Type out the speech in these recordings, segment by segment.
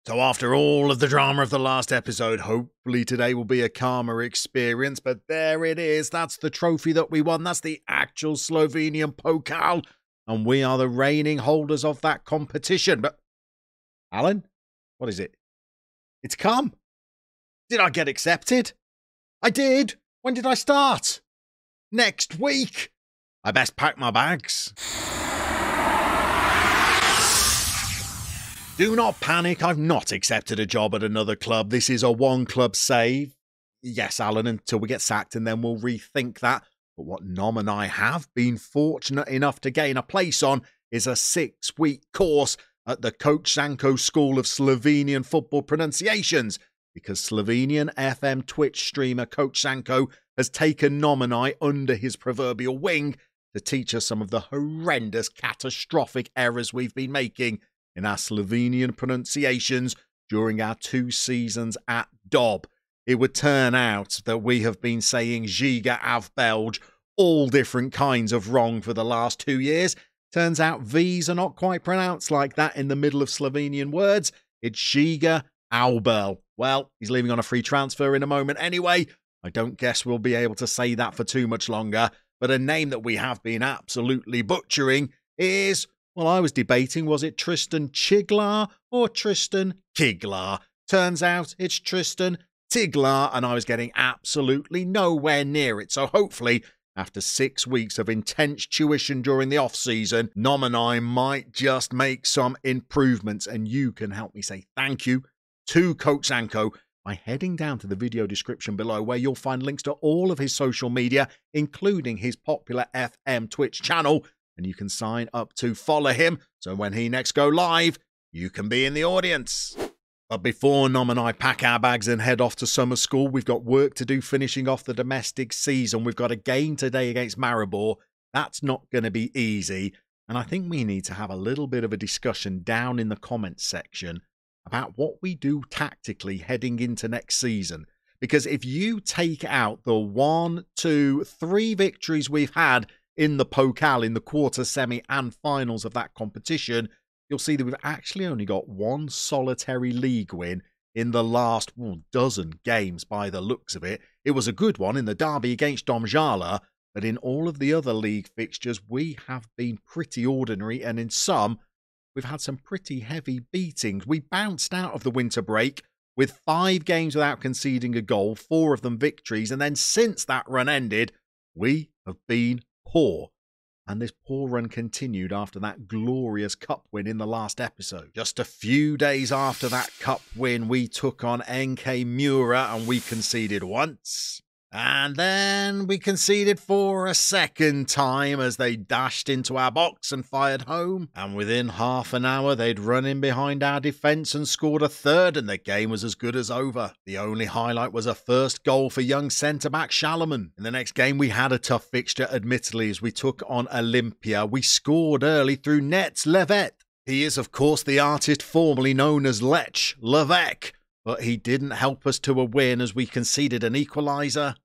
So after all of the drama of the last episode, hopefully today will be a calmer experience. But there it is. That's the trophy that we won. That's the actual Slovenian Pokal. And we are the reigning holders of that competition. But, Alan, what is it? It's come. Did I get accepted? I did. When did I start? Next week. I best pack my bags. Do not panic, I've not accepted a job at another club. This is a one-club save. Yes, Alan, until we get sacked, and then we'll rethink that. But what Nom and I have been fortunate enough to gain a place on is a 6-week course at the Coach Sanko School of Slovenian Football Pronunciations, because Slovenian FM Twitch streamer Coach Sanko has taken Nom and I under his proverbial wing to teach us some of the horrendous, catastrophic errors we've been making in our Slovenian pronunciations during our 2 seasons at Dob. It would turn out that we have been saying Žiga av Belge, all different kinds of wrong for the last 2 years. Turns out V's are not quite pronounced like that in the middle of Slovenian words. It's Žiga Aubel. Well, he's leaving on a free transfer in a moment anyway. I don't guess we'll be able to say that for too much longer. But a name that we have been absolutely butchering is... well, I was debating, was it Tristan Chiglar or Tristan Kiglar? Turns out it's Tristan Tiglar, and I was getting absolutely nowhere near it. So hopefully, after 6 weeks of intense tuition during the off-season, Nom and I might just make some improvements, and you can help me say thank you to Coach Sanko by heading down to the video description below, where you'll find links to all of his social media, including his popular FM Twitch channel. And you can sign up to follow him, so when he next go live, you can be in the audience. But before Nom and I pack our bags and head off to summer school, we've got work to do finishing off the domestic season. We've got a game today against Maribor. That's not going to be easy. And I think we need to have a little bit of a discussion down in the comments section about what we do tactically heading into next season. Because if you take out the 1, 2, 3 victories we've had in the Pokal, in the quarter, semi and finals of that competition, you'll see that we've actually only got 1 solitary league win in the last dozen games by the looks of it. It was a good one in the derby against Domžala, but in all of the other league fixtures, we have been pretty ordinary, and in some, we've had some pretty heavy beatings. We bounced out of the winter break with 5 games without conceding a goal, 4 of them victories, and then since that run ended, we have been poor. And this poor run continued after that glorious cup win in the last episode. Just a few days after that cup win, we took on NK Mura and we conceded once. And then we conceded for a second time as they dashed into our box and fired home. And within half an hour, they'd run in behind our defence and scored a third, and the game was as good as over. The only highlight was a first goal for young centre-back Shalaman. In the next game, we had a tough fixture, admittedly, as we took on Olympia. We scored early through Nets Levet. He is, of course, the artist formerly known as Lech Levek, but he didn't help us to a win as we conceded an equaliser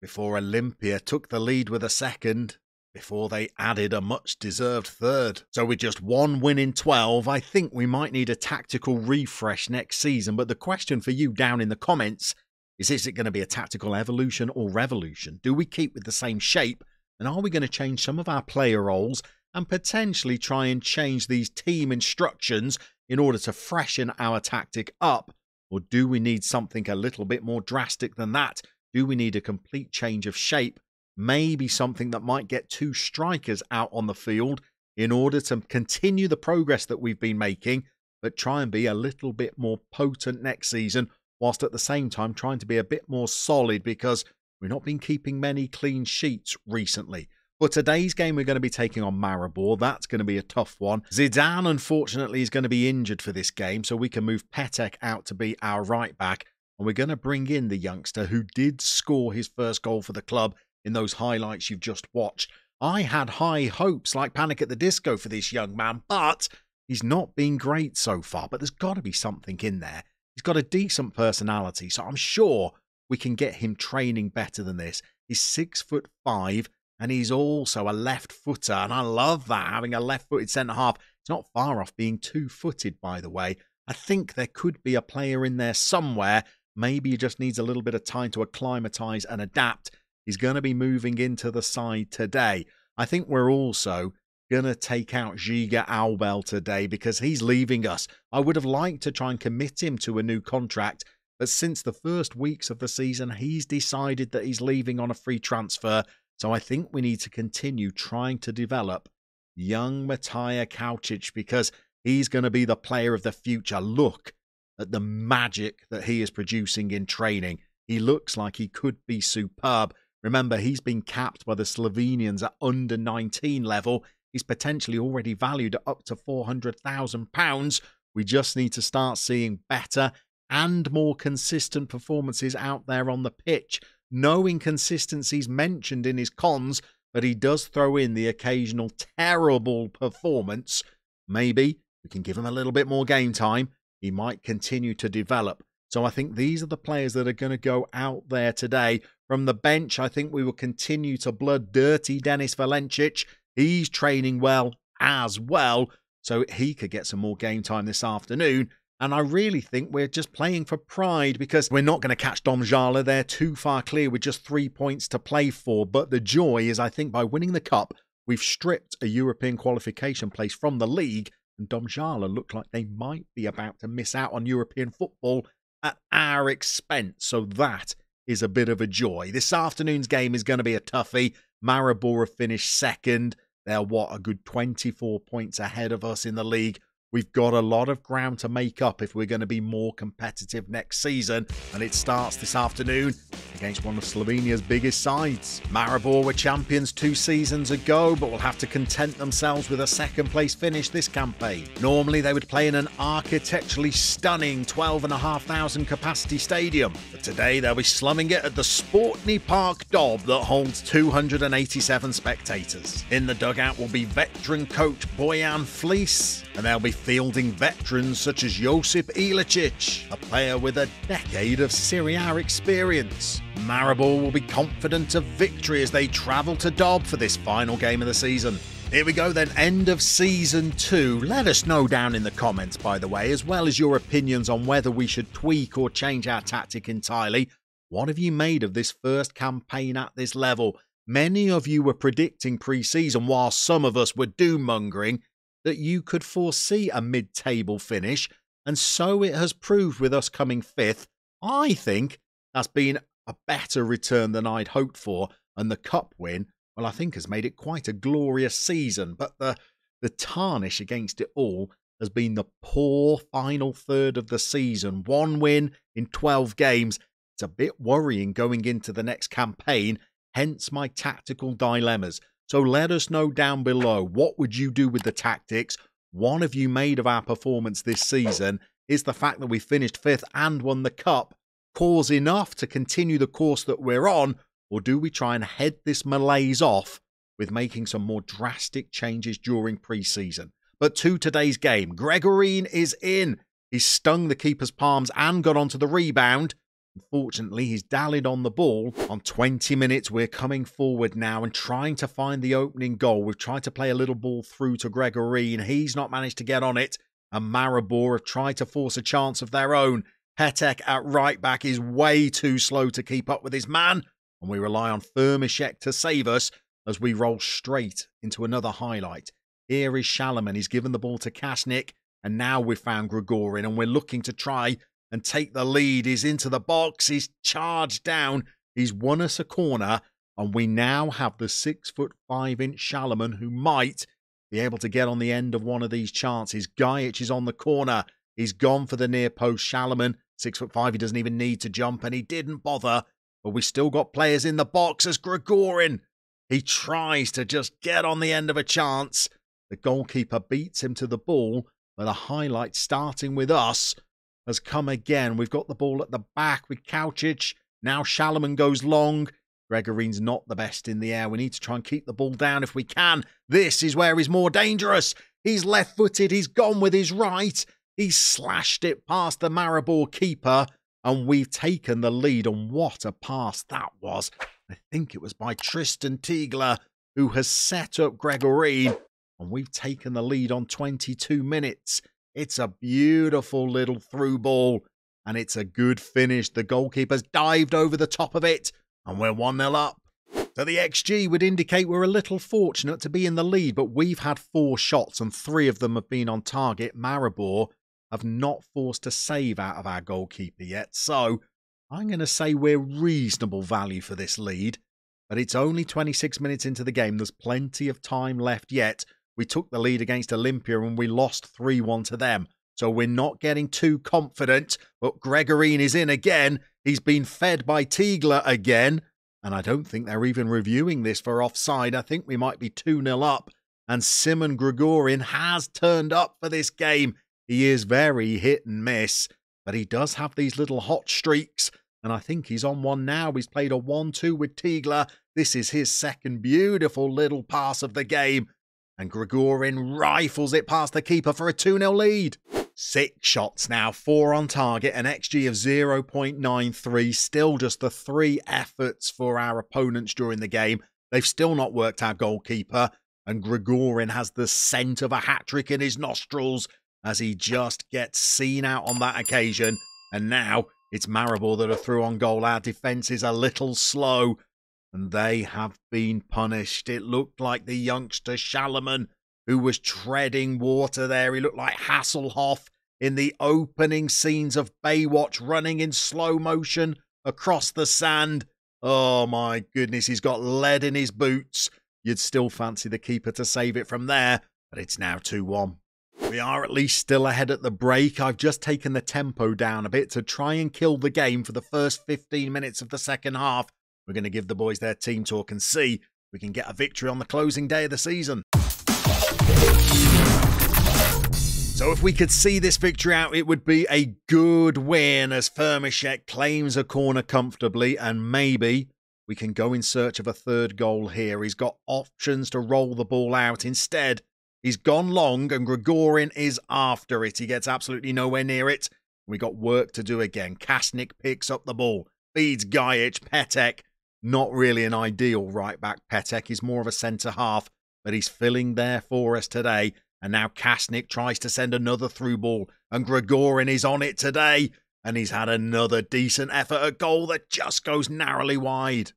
before Olympia took the lead with a second, before they added a much-deserved third. So with just 1 win in 12, I think we might need a tactical refresh next season. But the question for you down in the comments is it going to be a tactical evolution or revolution? Do we keep with the same shape? And are we going to change some of our player roles and potentially try and change these team instructions in order to freshen our tactic up? Or do we need something a little bit more drastic than that? Do we need a complete change of shape? Maybe something that might get 2 strikers out on the field in order to continue the progress that we've been making, but try and be a little bit more potent next season, whilst at the same time trying to be a bit more solid, because we've not been keeping many clean sheets recently. For today's game, we're going to be taking on Maribor. That's going to be a tough one. Zidane, unfortunately, is going to be injured for this game, so we can move Petek out to be our right back. And we're going to bring in the youngster who did score his first goal for the club in those highlights you've just watched. I had high hopes, like Panic at the Disco, for this young man, but he's not been great so far. But there's got to be something in there. He's got a decent personality, so I'm sure we can get him training better than this. He's 6'5", and he's also a left footer, and I love that, having a left-footed centre-half. It's not far off being 2-footed, by the way. I think there could be a player in there somewhere. Maybe he just needs a little bit of time to acclimatise and adapt. He's going to be moving into the side today. I think we're also going to take out Giga Albel today because he's leaving us. I would have liked to try and commit him to a new contract, but since the first weeks of the season, he's decided that he's leaving on a free transfer. So I think we need to continue trying to develop young Matija Kaučić because he's going to be the player of the future. Look at the magic that he is producing in training. He looks like he could be superb. Remember, he's been capped by the Slovenians at under 19 level. He's potentially already valued at up to £400,000. We just need to start seeing better and more consistent performances out there on the pitch. No inconsistencies mentioned in his cons, but he does throw in the occasional terrible performance. Maybe we can give him a little bit more game time. He might continue to develop. So I think these are the players that are going to go out there today. From the bench, I think we will continue to blood dirty Denis Valencic. He's training well as well, so he could get some more game time this afternoon. And I really think we're just playing for pride because we're not going to catch Domžale. They're too far clear with just 3 points to play for. But the joy is, I think, by winning the cup, we've stripped a European qualification place from the league. And Domžale look like they might be about to miss out on European football at our expense. So that is a bit of a joy. This afternoon's game is going to be a toughie. Maribor have finished second. They're, a good 24 points ahead of us in the league. We've got a lot of ground to make up if we're going to be more competitive next season. And it starts this afternoon against one of Slovenia's biggest sides. Maribor were champions 2 seasons ago, but will have to content themselves with a second-place finish this campaign. Normally, they would play in an architecturally stunning 12,500 capacity stadium. But today, they'll be slumming it at the Sportny Park Dob that holds 287 spectators. In the dugout will be veteran coach Bojan Flies, and they'll be fielding veterans such as Josip Ilicic, a player with a decade of Serie A experience. Maribor will be confident of victory as they travel to Dob for this final game of the season. Here we go then, end of Season 2. Let us know down in the comments, by the way, as well as your opinions on whether we should tweak or change our tactic entirely. What have you made of this first campaign at this level? Many of you were predicting pre-season, while some of us were doom-mongering, that you could foresee a mid-table finish, and so it has proved with us coming 5th. I think that's been a better return than I'd hoped for, and the cup win, well, I think has made it quite a glorious season, but the tarnish against it all has been the poor final third of the season. 1 win in 12 games. It's a bit worrying going into the next campaign, hence my tactical dilemmas. So let us know down below, what would you do with the tactics? What have you made of our performance this season? Is the fact that we finished 5th and won the cup cause enough to continue the course that we're on? Or do we try and head this malaise off with making some more drastic changes during pre-season? But to today's game, Gregorin is in. He's stung the keeper's palms and got onto the rebound. Unfortunately, he's dallied on the ball. On 20 minutes, we're coming forward now and trying to find the opening goal. We've tried to play a little ball through to Gregorin. He's not managed to get on it. And Maribor have tried to force a chance of their own. Petek at right back is way too slow to keep up with his man. And we rely on Firmishek to save us as we roll straight into another highlight. Here is Shalaman. He's given the ball to Kasnik. And now we've found Gregorin and we're looking to try and take the lead. He's into the box. He's charged down. He's won us a corner. And we now have the 6'5" Shalaman who might be able to get on the end of one of these chances. Gajic is on the corner. He's gone for the near post. Shalaman, 6'5", he doesn't even need to jump, and he didn't bother. But we still got players in the box as Gregorin. He tries to just get on the end of a chance. The goalkeeper beats him to the ball, but the highlight starting with us has come again. We've got the ball at the back with Kaučić. Now Shalaman goes long. Gregorin's not the best in the air. We need to try and keep the ball down if we can. This is where he's more dangerous. He's left-footed. He's gone with his right. He's slashed it past the Maribor keeper. And we've taken the lead. And what a pass that was. I think it was by Tristan Tigler, who has set up Gregorin. And we've taken the lead on 22 minutes. It's a beautiful little through ball, and it's a good finish. The goalkeeper's dived over the top of it, and we're 1-0 up. So the XG would indicate we're a little fortunate to be in the lead, but we've had 4 shots and 3 of them have been on target. Maribor have not forced a save out of our goalkeeper yet, so I'm going to say we're reasonable value for this lead. But it's only 26 minutes into the game. There's plenty of time left yet. We took the lead against Olympia and we lost 3-1 to them. So we're not getting too confident. But Gregorin is in again. He's been fed by Tigler again. And I don't think they're even reviewing this for offside. I think we might be 2-0 up. And Simon Gregorin has turned up for this game. He is very hit and miss. But he does have these little hot streaks. And I think he's on one now. He's played a 1-2 with Tigler. This is his second beautiful little pass of the game. And Gregorin rifles it past the keeper for a 2-0 lead. 6 shots now, 4 on target, an XG of 0.93. Still just the 3 efforts for our opponents during the game. They've still not worked our goalkeeper. And Gregorin has the scent of a hat-trick in his nostrils as he just gets seen out on that occasion. And now it's Maribor that are through on goal. Our defence is a little slow, and they have been punished. It looked like the youngster Shalaman, who was treading water there. He looked like Hasselhoff in the opening scenes of Baywatch, running in slow motion across the sand. Oh my goodness, he's got lead in his boots. You'd still fancy the keeper to save it from there, but it's now 2-1. We are at least still ahead at the break. I've just taken the tempo down a bit to try and kill the game for the first 15 minutes of the second half. We're going to give the boys their team talk and see if we can get a victory on the closing day of the season. So if we could see this victory out, it would be a good win as Firmishek claims a corner comfortably, and maybe we can go in search of a third goal here. He's got options to roll the ball out. Instead, he's gone long and Gregorin is after it. He gets absolutely nowhere near it. We got work to do again. Kasnik picks up the ball, feeds Gajic. Petek, not really an ideal right back. Petek is more of a centre half, but he's filling there for us today. And now Kasnik tries to send another through ball, and Gregorin is on it today. And he's had another decent effort at goal that just goes narrowly wide.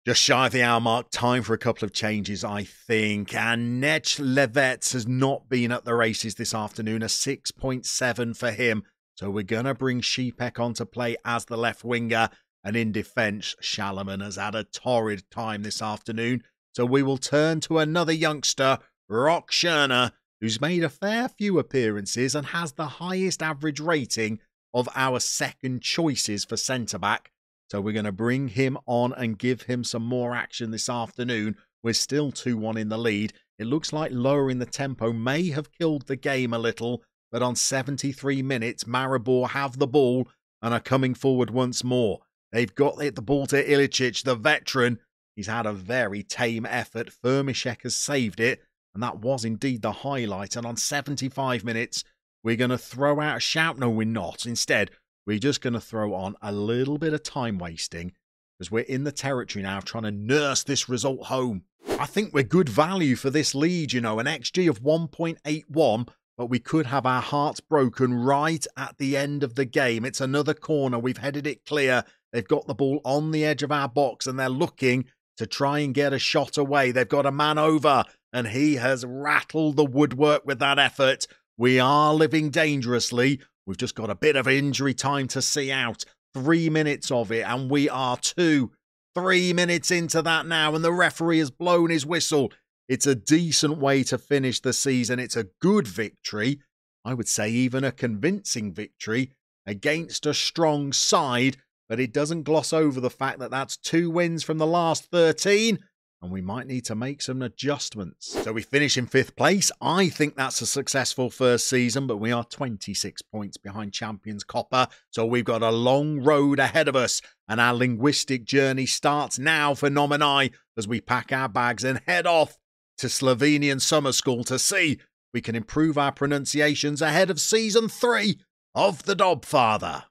Just shy of the hour mark, time for a couple of changes, I think. And Nech Levets has not been at the races this afternoon, a 6.7 for him. So we're going to bring Šípek on to play as the left winger. And in defence, Shalaman has had a torrid time this afternoon. So we will turn to another youngster, Rock Schörner, who's made a fair few appearances and has the highest average rating of our second choices for centre-back. So we're going to bring him on and give him some more action this afternoon. We're still 2-1 in the lead. It looks like lowering the tempo may have killed the game a little, but on 73 minutes, Maribor have the ball and are coming forward once more. They've got the ball to Ilicic, the veteran. He's had a very tame effort. Firmishek has saved it, and that was indeed the highlight. And on 75 minutes, we're going to throw out a shout. No, we're not. Instead, we're just going to throw on a little bit of time wasting because we're in the territory now trying to nurse this result home. I think we're good value for this lead, you know, an XG of 1.81, but we could have our hearts broken right at the end of the game. It's another corner. We've headed it clear. They've got the ball on the edge of our box and they're looking to try and get a shot away. They've got a man over and he has rattled the woodwork with that effort. We are living dangerously. We've just got a bit of injury time to see out. 3 minutes of it, and we are 3 minutes into that now, and the referee has blown his whistle. It's a decent way to finish the season. It's a good victory. I would say even a convincing victory against a strong side, but it doesn't gloss over the fact that that's 2 wins from the last 13, and we might need to make some adjustments. So we finish in 5th place. I think that's a successful first season, but we are 26 points behind champions Copper. So we've got a long road ahead of us, and our linguistic journey starts now for Nomini as we pack our bags and head off to Slovenian summer school to see if we can improve our pronunciations ahead of season 3 of The Dobfather.